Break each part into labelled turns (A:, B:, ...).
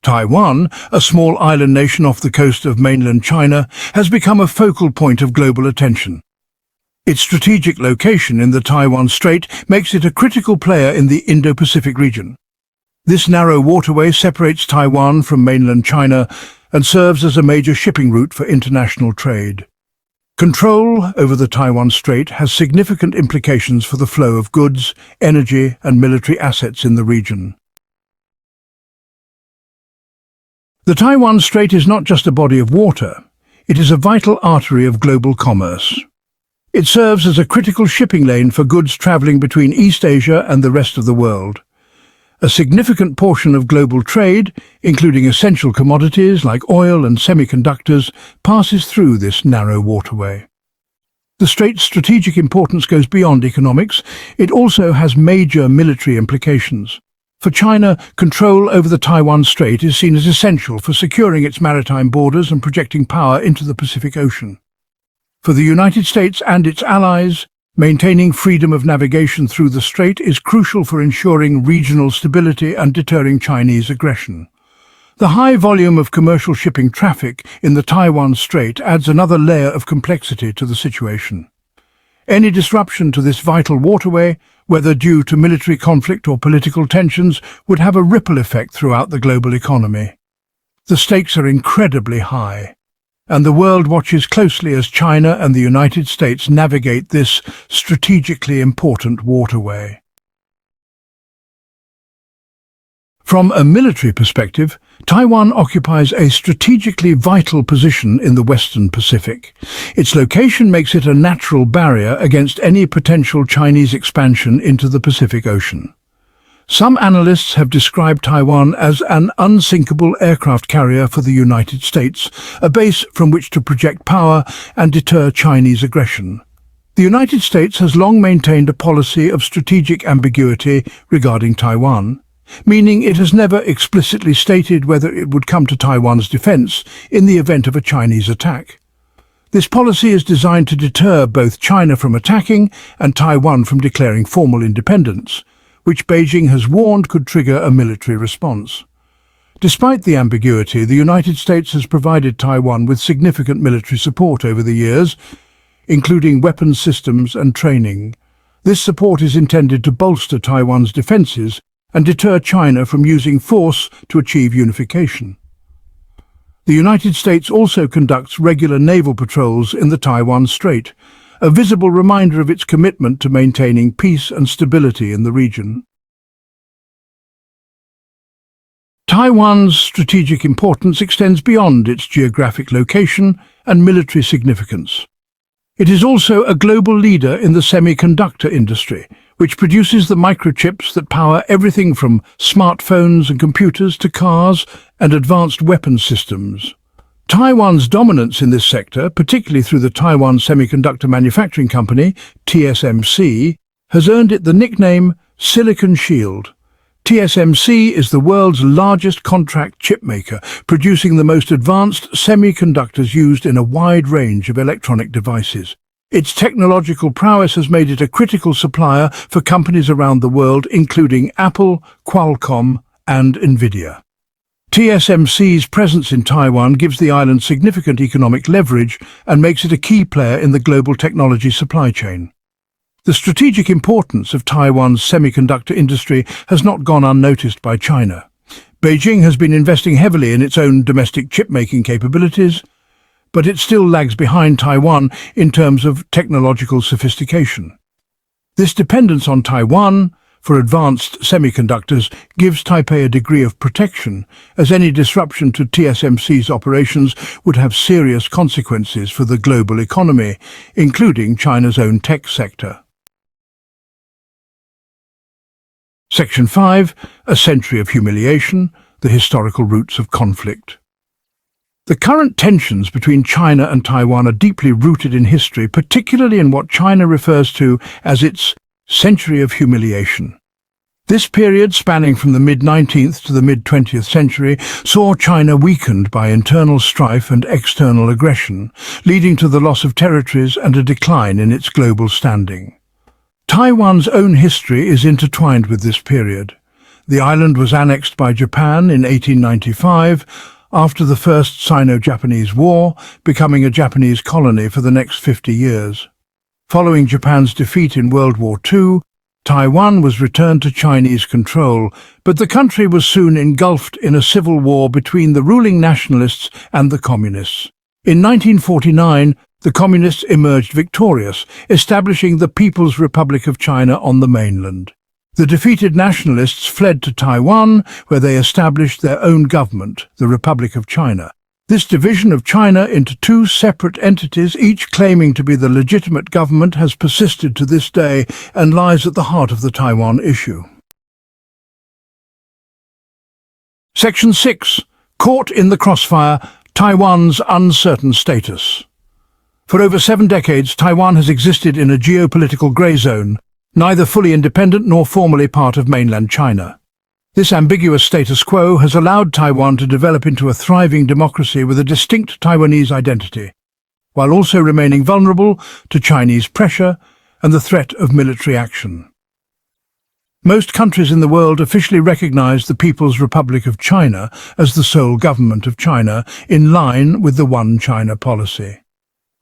A: Taiwan, a small island nation off the coast of mainland China, has become a focal point of global attention. Its strategic location in the Taiwan Strait makes it a critical player in the Indo-Pacific region. This narrow waterway separates Taiwan from mainland China and serves as a major shipping route for international trade. Control over the Taiwan Strait has significant implications for the flow of goods, energy and military assets in the region. The Taiwan Strait is not just a body of water, it is a vital artery of global commerce. It serves as a critical shipping lane for goods traveling between East Asia and the rest of the world. A significant portion of global trade, including essential commodities like oil and semiconductors, passes through this narrow waterway. The strait's strategic importance goes beyond economics. It also has major military implications. For China, control over the Taiwan Strait is seen as essential for securing its maritime borders and projecting power into the Pacific Ocean. For the United States and its allies, maintaining freedom of navigation through the strait is crucial for ensuring regional stability and deterring Chinese aggression. The high volume of commercial shipping traffic in the Taiwan Strait adds another layer of complexity to the situation. Any disruption to this vital waterway, whether due to military conflict or political tensions, would have a ripple effect throughout the global economy. The stakes are incredibly high, and the world watches closely as China and the United States navigate this strategically important waterway. From a military perspective, Taiwan occupies a strategically vital position in the Western Pacific. Its location makes it a natural barrier against any potential Chinese expansion into the Pacific Ocean. Some analysts have described Taiwan as an unsinkable aircraft carrier for the United States, a base from which to project power and deter Chinese aggression. The United States has long maintained a policy of strategic ambiguity regarding Taiwan, meaning it has never explicitly stated whether it would come to Taiwan's defense in the event of a Chinese attack. This policy is designed to deter both China from attacking and Taiwan from declaring formal independence, which Beijing has warned could trigger a military response. Despite the ambiguity, the United States has provided Taiwan with significant military support over the years, including weapons systems and training. This support is intended to bolster Taiwan's defenses and deter China from using force to achieve unification. The United States also conducts regular naval patrols in the Taiwan Strait, a visible reminder of its commitment to maintaining peace and stability in the region. Taiwan's strategic importance extends beyond its geographic location and military significance. It is also a global leader in the semiconductor industry, which produces the microchips that power everything from smartphones and computers to cars and advanced weapons systems. Taiwan's dominance in this sector, particularly through the Taiwan Semiconductor Manufacturing Company, TSMC, has earned it the nickname Silicon Shield. TSMC is the world's largest contract chipmaker, producing the most advanced semiconductors used in a wide range of electronic devices. Its technological prowess has made it a critical supplier for companies around the world, including Apple, Qualcomm, and Nvidia. TSMC's presence in Taiwan gives the island significant economic leverage and makes it a key player in the global technology supply chain. The strategic importance of Taiwan's semiconductor industry has not gone unnoticed by China. Beijing has been investing heavily in its own domestic chip-making capabilities, but it still lags behind Taiwan in terms of technological sophistication. This dependence on Taiwan for advanced semiconductors gives Taipei a degree of protection, as any disruption to TSMC's operations would have serious consequences for the global economy, including China's own tech sector. Section 5. A Century of Humiliation, the Historical Roots of Conflict. The current tensions between China and Taiwan are deeply rooted in history, particularly in what China refers to as its century of humiliation. This period, spanning from the mid-19th to the mid-20th century, saw China weakened by internal strife and external aggression, leading to the loss of territories and a decline in its global standing. Taiwan's own history is intertwined with this period. The island was annexed by Japan in 1895 after the First Sino-Japanese War, becoming a Japanese colony for the next 50 years. Following Japan's defeat in World War II, Taiwan was returned to Chinese control, but the country was soon engulfed in a civil war between the ruling nationalists and the communists. In 1949, the communists emerged victorious, establishing the People's Republic of China on the mainland. The defeated nationalists fled to Taiwan, where they established their own government, the Republic of China. This division of China into two separate entities, each claiming to be the legitimate government, has persisted to this day and lies at the heart of the Taiwan issue. Section 6. Caught in the crossfire, Taiwan's uncertain status. For over 7 decades, Taiwan has existed in a geopolitical grey zone, neither fully independent nor formally part of mainland China. This ambiguous status quo has allowed Taiwan to develop into a thriving democracy with a distinct Taiwanese identity, while also remaining vulnerable to Chinese pressure and the threat of military action. Most countries in the world officially recognize the People's Republic of China as the sole government of China, in line with the One China policy.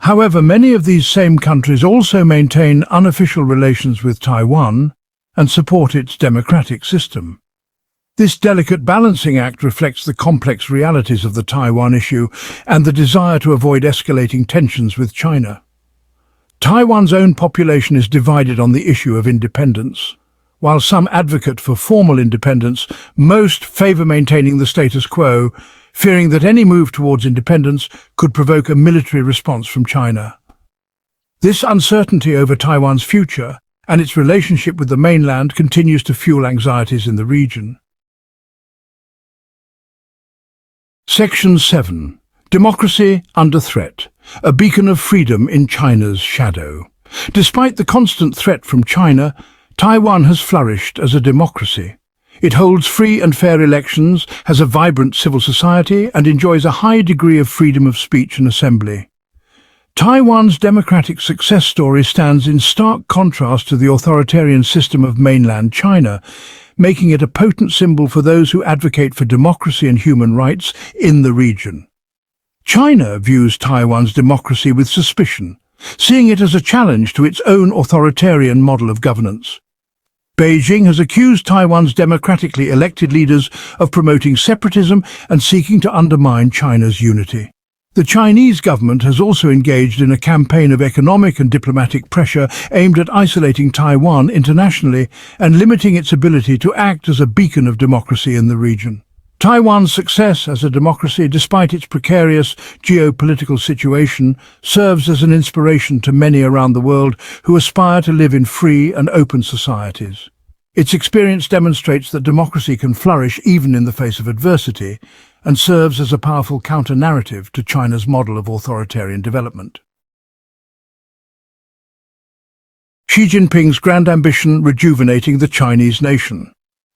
A: However, many of these same countries also maintain unofficial relations with Taiwan and support its democratic system. This delicate balancing act reflects the complex realities of the Taiwan issue and the desire to avoid escalating tensions with China. Taiwan's own population is divided on the issue of independence. While some advocate for formal independence, most favor maintaining the status quo, fearing that any move towards independence could provoke a military response from China. This uncertainty over Taiwan's future and its relationship with the mainland continues to fuel anxieties in the region. Section 7. Democracy under threat. A beacon of freedom in China's shadow. Despite the constant threat from China, Taiwan has flourished as a democracy. It holds free and fair elections, has a vibrant civil society, and enjoys a high degree of freedom of speech and assembly. Taiwan's democratic success story stands in stark contrast to the authoritarian system of mainland China, making it a potent symbol for those who advocate for democracy and human rights in the region. China views Taiwan's democracy with suspicion, seeing it as a challenge to its own authoritarian model of governance. Beijing has accused Taiwan's democratically elected leaders of promoting separatism and seeking to undermine China's unity. The Chinese government has also engaged in a campaign of economic and diplomatic pressure aimed at isolating Taiwan internationally and limiting its ability to act as a beacon of democracy in the region. Taiwan's success as a democracy, despite its precarious geopolitical situation, serves as an inspiration to many around the world who aspire to live in free and open societies. Its experience demonstrates that democracy can flourish even in the face of adversity, and serves as a powerful counter-narrative to China's model of authoritarian development. Xi Jinping's grand ambition: rejuvenating the Chinese nation.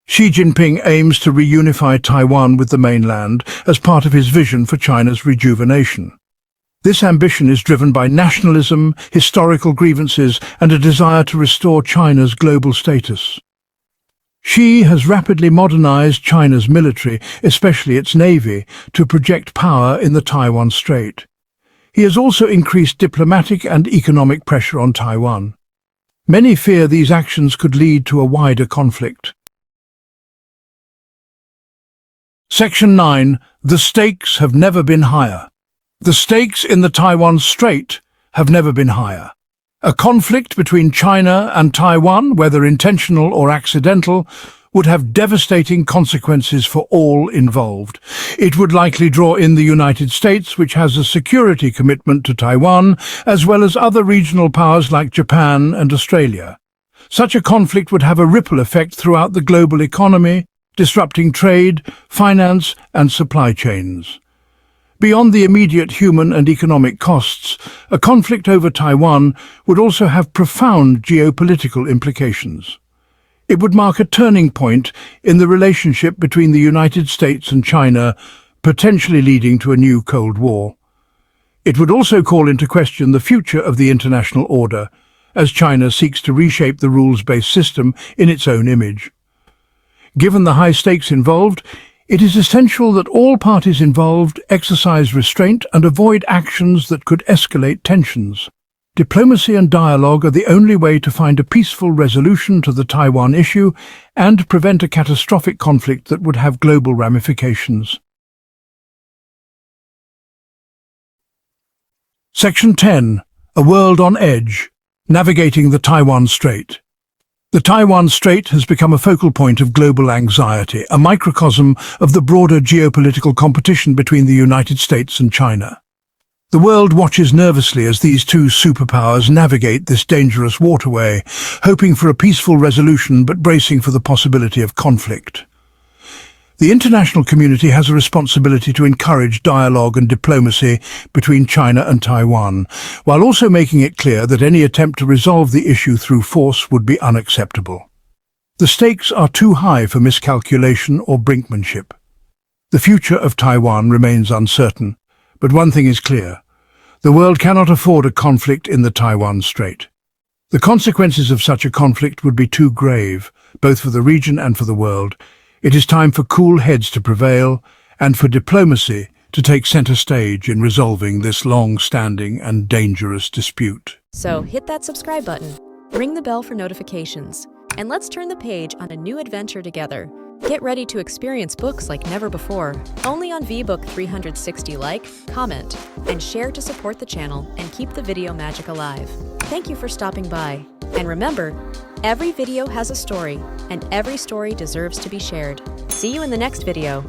A: Xi Jinping aims to reunify Taiwan with the mainland as part of his vision for China's rejuvenation. This ambition is driven by nationalism, historical grievances, and a desire to restore China's global status. Xi has rapidly modernized China's military, especially its navy, to project power in the Taiwan Strait. He has also increased diplomatic and economic pressure on Taiwan. Many fear these actions could lead to a wider conflict. Section 9. The stakes have never been higher. The stakes in the Taiwan Strait have never been higher. A conflict between China and Taiwan, whether intentional or accidental, would have devastating consequences for all involved. It would likely draw in the United States, which has a security commitment to Taiwan, as well as other regional powers like Japan and Australia. Such a conflict would have a ripple effect throughout the global economy, disrupting trade, finance, and supply chains. Beyond the immediate human and economic costs, a conflict over Taiwan would also have profound geopolitical implications. It would mark a turning point in the relationship between the United States and China, potentially leading to a new Cold War. It would also call into question the future of the international order, as China seeks to reshape the rules-based system in its own image. Given the high stakes involved, it is essential that all parties involved exercise restraint and avoid actions that could escalate tensions. Diplomacy and dialogue are the only way to find a peaceful resolution to the Taiwan issue and prevent a catastrophic conflict that would have global ramifications. Section 10. A World on Edge. Navigating the Taiwan Strait. The Taiwan Strait has become a focal point of global anxiety, a microcosm of the broader geopolitical competition between the United States and China. The world watches nervously as these two superpowers navigate this dangerous waterway, hoping for a peaceful resolution but bracing for the possibility of conflict. The international community has a responsibility to encourage dialogue and diplomacy between China and Taiwan, while also making it clear that any attempt to resolve the issue through force would be unacceptable. The stakes are too high for miscalculation or brinkmanship. The future of Taiwan remains uncertain, but one thing is clear: the world cannot afford a conflict in the Taiwan Strait. The consequences of such a conflict would be too grave, both for the region and for the world. It is time for cool heads to prevail and for diplomacy to take center stage in resolving this long-standing and dangerous dispute.
B: So hit that subscribe button, ring the bell for notifications, and let's turn the page on a new adventure together. Get ready to experience books like never before, only on VBook 360. Like, comment, and share to support the channel and keep the video magic alive. Thank you for stopping by. And remember, every video has a story, and every story deserves to be shared. See you in the next video.